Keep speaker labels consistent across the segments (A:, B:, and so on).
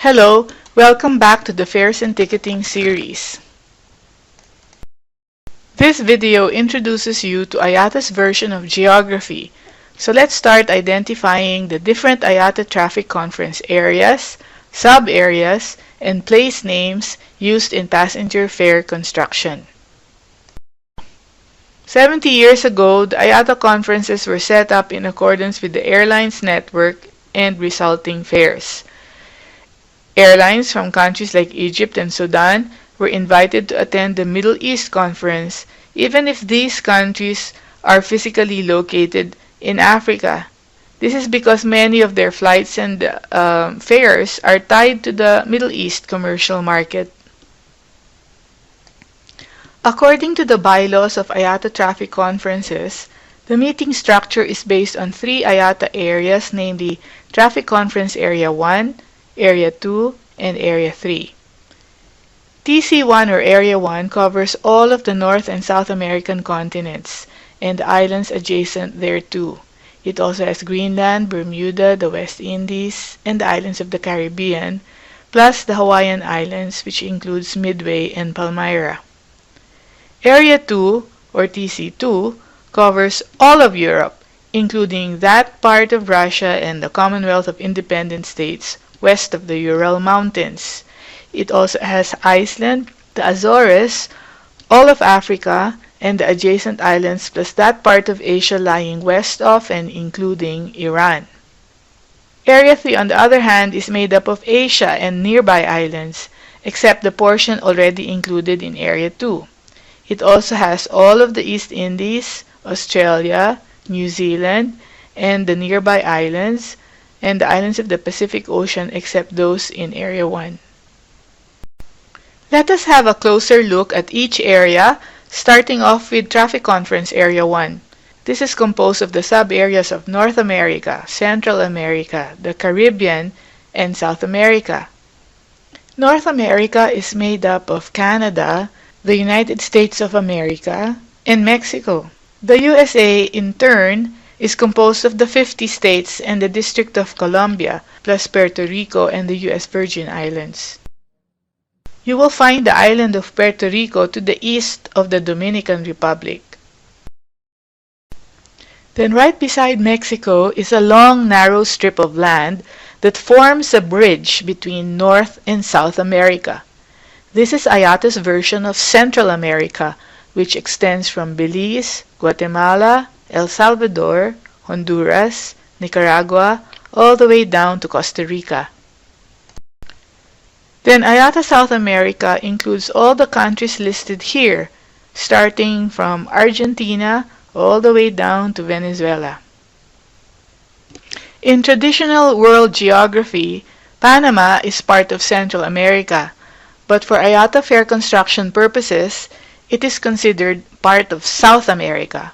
A: Hello, welcome back to the Fares and Ticketing series. This video introduces you to IATA's version of geography. So let's start identifying the different IATA Traffic Conference areas, sub-areas, and place names used in passenger fare construction. 70 years ago, the IATA conferences were set up in accordance with the airline's network and resulting fares. Airlines from countries like Egypt and Sudan were invited to attend the Middle East Conference, even if these countries are physically located in Africa. This is because many of their flights and fares are tied to the Middle East commercial market. According to the bylaws of IATA Traffic Conferences, the meeting structure is based on three IATA areas, namely Traffic Conference Area 1, Area 2, and Area 3. TC1 or Area 1 covers all of the North and South American continents and the islands adjacent thereto. It also has Greenland, Bermuda, the West Indies, and the islands of the Caribbean, plus the Hawaiian Islands, which includes Midway and Palmyra. Area 2 or TC2 covers all of Europe, including that part of Russia and the Commonwealth of Independent States west of the Ural Mountains. It also has Iceland, the Azores, all of Africa, and the adjacent islands, plus that part of Asia lying west of and including Iran. Area 3, on the other hand, is made up of Asia and nearby islands, except the portion already included in Area 2. It also has all of the East Indies, Australia, New Zealand, and the nearby islands, and the islands of the Pacific Ocean except those in Area 1. Let us have a closer look at each area, starting off with Traffic Conference Area 1. This is composed of the sub-areas of North America, Central America, the Caribbean, and South America. North America is made up of Canada, the United States of America, and Mexico. The USA, in turn, is composed of the 50 states and the District of Columbia, plus Puerto Rico and the U.S. Virgin Islands. You will find the island of Puerto Rico to the east of the Dominican Republic. Then right beside Mexico is a long, narrow strip of land that forms a bridge between North and South America. This is IATA's version of Central America, which extends from Belize, Guatemala, El Salvador, Honduras, Nicaragua, all the way down to Costa Rica. Then IATA South America includes all the countries listed here, starting from Argentina all the way down to Venezuela. In traditional world geography, Panama is part of Central America, but for IATA fare construction purposes, it is considered part of South America.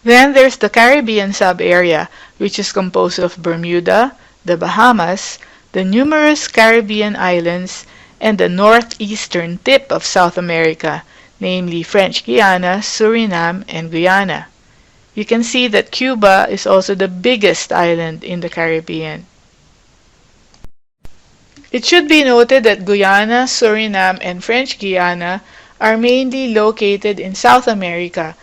A: Then there's the Caribbean sub-area, which is composed of Bermuda, the Bahamas, the numerous Caribbean islands, and the northeastern tip of South America, namely French Guiana, Suriname, and Guyana. You can see that Cuba is also the biggest island in the Caribbean. It should be noted that Guyana, Suriname, and French Guiana are mainly located in South America,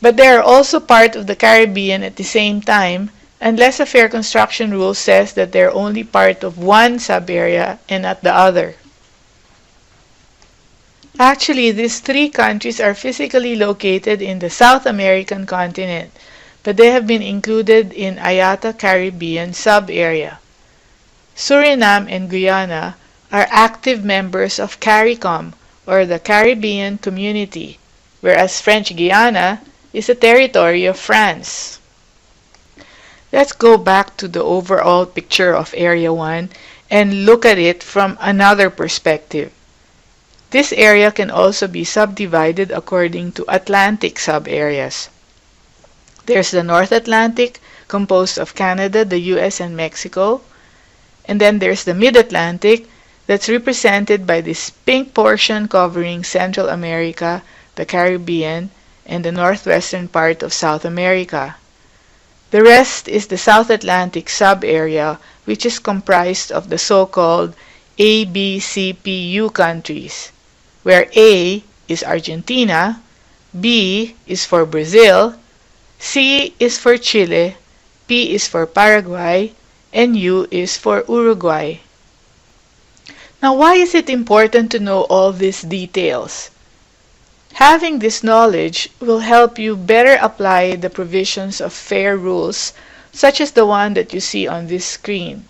A: but they are also part of the Caribbean at the same time, unless a fare construction rule says that they are only part of one sub-area and not the other. Actually, these three countries are physically located in the South American continent, but they have been included in IATA Caribbean sub-area. Suriname and Guyana are active members of CARICOM, or the Caribbean Community, whereas French Guiana is a territory of France. Let's go back to the overall picture of Area 1 and look at it from another perspective. This area can also be subdivided according to Atlantic sub-areas. There's the North Atlantic, composed of Canada, the US, and Mexico. And then there's the Mid-Atlantic, that's represented by this pink portion covering Central America, the Caribbean, and the northwestern part of South America. The rest is the South Atlantic sub-area, which is comprised of the so-called ABCPU countries, where A is Argentina, B is for Brazil, C is for Chile, P is for Paraguay, and U is for Uruguay. Now, why is it important to know all these details? Having this knowledge will help you better apply the provisions of fare rules, such as the one that you see on this screen.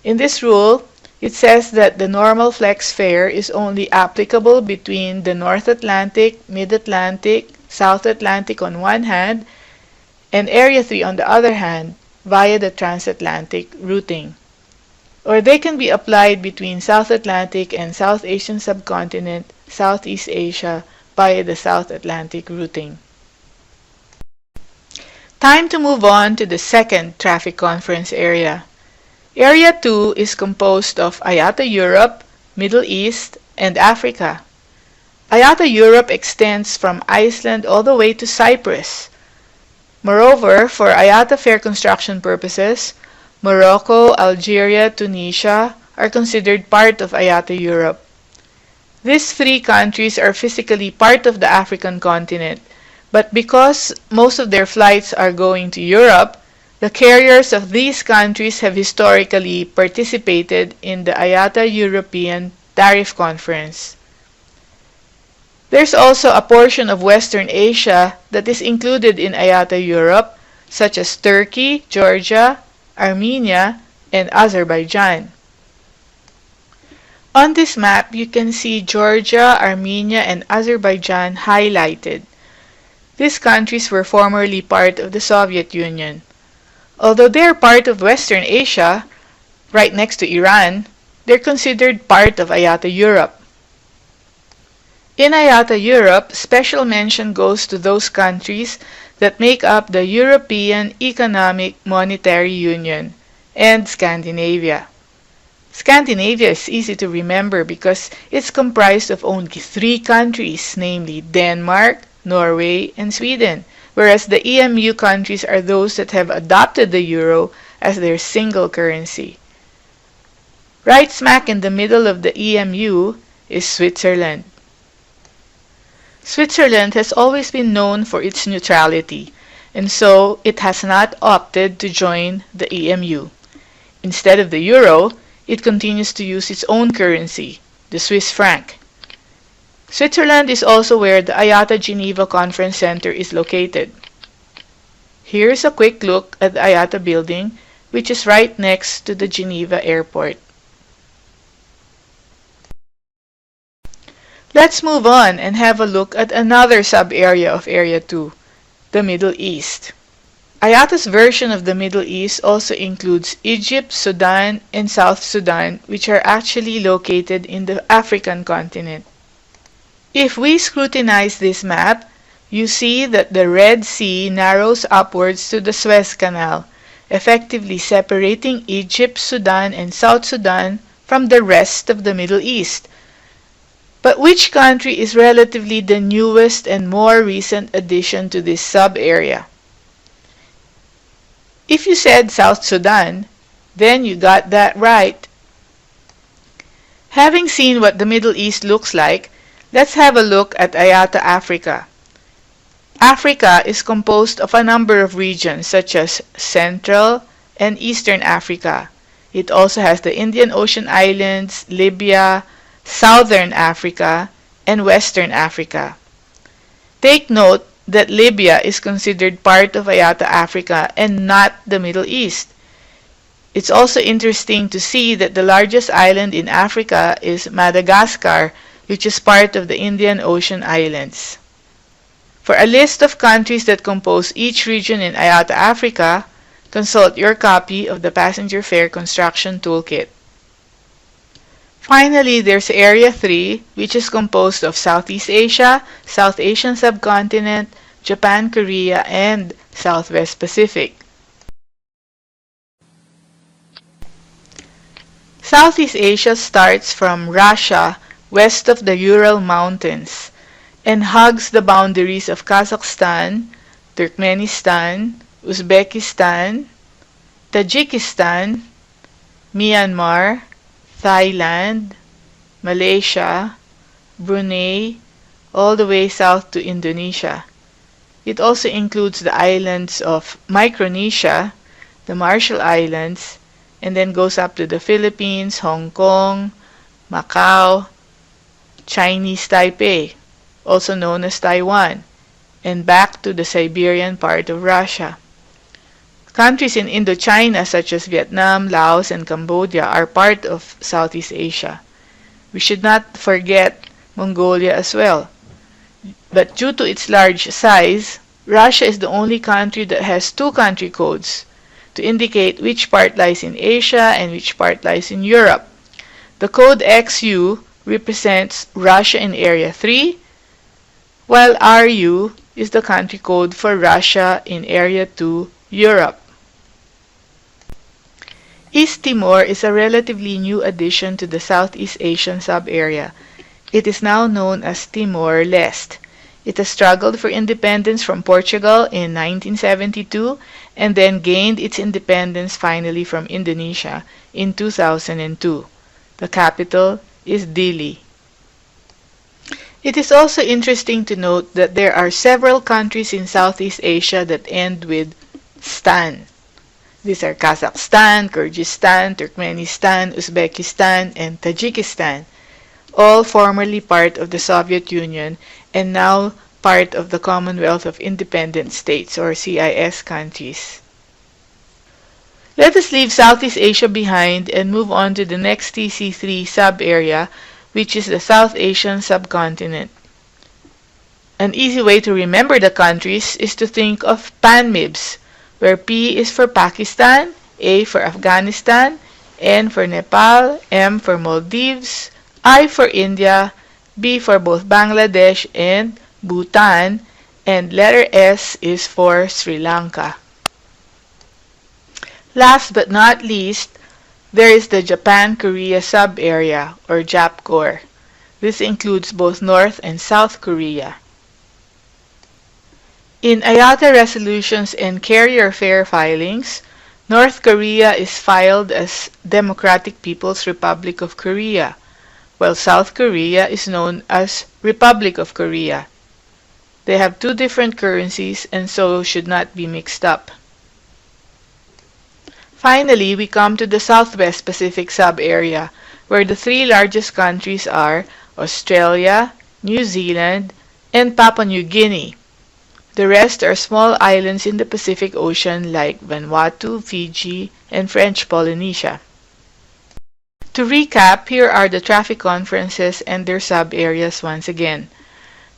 A: In this rule, it says that the normal flex fare is only applicable between the North Atlantic, Mid-Atlantic, South Atlantic on one hand, and Area 3 on the other hand, via the transatlantic routing. Or they can be applied between South Atlantic and South Asian subcontinent, Southeast Asia, via the South Atlantic routing. Time to move on to the second traffic conference area. Area 2 is composed of IATA Europe, Middle East, and Africa. IATA Europe extends from Iceland all the way to Cyprus. Moreover, for IATA fare construction purposes, Morocco, Algeria, Tunisia are considered part of IATA Europe. These three countries are physically part of the African continent, but because most of their flights are going to Europe, the carriers of these countries have historically participated in the IATA European Tariff Conference. There's also a portion of Western Asia that is included in IATA Europe, such as Turkey, Georgia, Armenia, and Azerbaijan. On this map, you can see Georgia, Armenia, and Azerbaijan highlighted. These countries were formerly part of the Soviet Union. Although they're part of Western Asia, right next to Iran, they're considered part of IATA Europe. In IATA Europe, special mention goes to those countries that make up the European Economic Monetary Union and Scandinavia. Scandinavia is easy to remember because it's comprised of only three countries, namely Denmark, Norway, and Sweden, whereas the EMU countries are those that have adopted the euro as their single currency. Right smack in the middle of the EMU is Switzerland. Switzerland has always been known for its neutrality, and so it has not opted to join the EMU. Instead of the euro, it continues to use its own currency, the Swiss franc. Switzerland is also where the IATA Geneva Conference Center is located. Here's a quick look at the IATA building, which is right next to the Geneva airport. Let's move on and have a look at another sub-area of Area 2, the Middle East. IATA's version of the Middle East also includes Egypt, Sudan, and South Sudan, which are actually located in the African continent. If we scrutinize this map, you see that the Red Sea narrows upwards to the Suez Canal, effectively separating Egypt, Sudan, and South Sudan from the rest of the Middle East. But which country is relatively the newest and more recent addition to this sub-area? If you said South Sudan, then you got that right. Having seen what the Middle East looks like, let's have a look at IATA Africa. Africa is composed of a number of regions such as Central and Eastern Africa. It also has the Indian Ocean Islands, Libya, Southern Africa, and Western Africa. Take note that Libya is considered part of IATA Africa and not the Middle East. It's also interesting to see that the largest island in Africa is Madagascar, which is part of the Indian Ocean Islands. For a list of countries that compose each region in IATA Africa, consult your copy of the Passenger Fare Construction Toolkit. Finally, there's Area 3, which is composed of Southeast Asia, South Asian subcontinent, Japan, Korea, and Southwest Pacific. Southeast Asia starts from Russia, west of the Ural Mountains, and hugs the boundaries of Kazakhstan, Turkmenistan, Uzbekistan, Tajikistan, Myanmar, Thailand, Malaysia, Brunei, all the way south to Indonesia. It also includes the islands of Micronesia, the Marshall Islands, and then goes up to the Philippines, Hong Kong, Macau, Chinese Taipei, also known as Taiwan, and back to the Siberian part of Russia. Countries in Indochina such as Vietnam, Laos, and Cambodia are part of Southeast Asia. We should not forget Mongolia as well. But due to its large size, Russia is the only country that has two country codes to indicate which part lies in Asia and which part lies in Europe. The code XU represents Russia in Area 3, while RU is the country code for Russia in Area 2, Europe. East Timor is a relatively new addition to the Southeast Asian sub-area. It is now known as Timor-Leste. It has struggled for independence from Portugal in 1972 and then gained its independence finally from Indonesia in 2002. The capital is Dili. It is also interesting to note that there are several countries in Southeast Asia that end with Stan. These are Kazakhstan, Kyrgyzstan, Turkmenistan, Uzbekistan, and Tajikistan, all formerly part of the Soviet Union and now part of the Commonwealth of Independent States or CIS countries. Let us leave Southeast Asia behind and move on to the next TC3 sub-area, which is the South Asian subcontinent. An easy way to remember the countries is to think of PANMIBs, where P is for Pakistan, A for Afghanistan, N for Nepal, M for Maldives, I for India, B for both Bangladesh and Bhutan, and letter S is for Sri Lanka. Last but not least, there is the Japan-Korea sub-area, or JAPCOR. This includes both North and South Korea. In IATA resolutions and carrier fare filings, North Korea is filed as Democratic People's Republic of Korea, while South Korea is known as Republic of Korea. They have two different currencies and so should not be mixed up. Finally, we come to the Southwest Pacific sub-area, where the three largest countries are Australia, New Zealand, and Papua New Guinea. The rest are small islands in the Pacific Ocean like Vanuatu, Fiji, and French Polynesia. To recap, here are the traffic conferences and their sub-areas once again.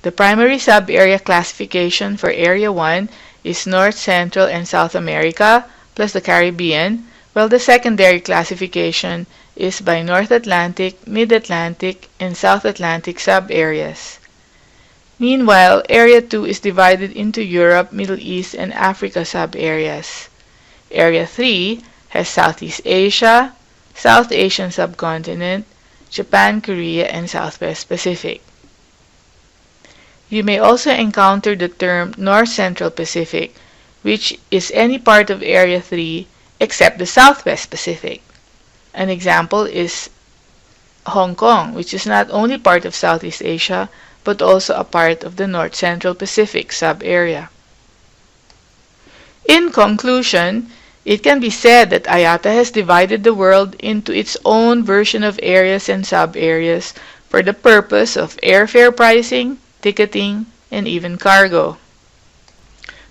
A: The primary sub-area classification for Area 1 is North, Central, and South America, plus the Caribbean, while the secondary classification is by North Atlantic, Mid-Atlantic, and South Atlantic sub-areas. Meanwhile, Area 2 is divided into Europe, Middle East, and Africa sub-areas. Area 3 has Southeast Asia, South Asian subcontinent, Japan, Korea, and Southwest Pacific. You may also encounter the term North Central Pacific, which is any part of Area 3 except the Southwest Pacific. An example is Hong Kong, which is not only part of Southeast Asia, but also a part of the North Central Pacific sub-area. In conclusion, it can be said that IATA has divided the world into its own version of areas and sub-areas for the purpose of airfare pricing, ticketing, and even cargo.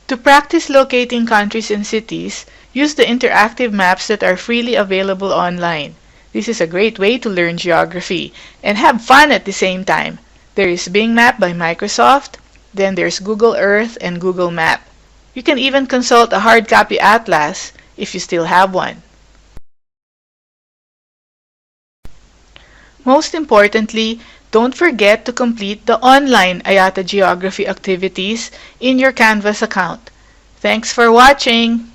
A: To practice locating countries and cities, use the interactive maps that are freely available online. This is a great way to learn geography and have fun at the same time. There is Bing Map by Microsoft, then there's Google Earth and Google Map. You can even consult a hard copy atlas if you still have one. Most importantly, don't forget to complete the online IATA Geography activities in your Canvas account. Thanks for watching!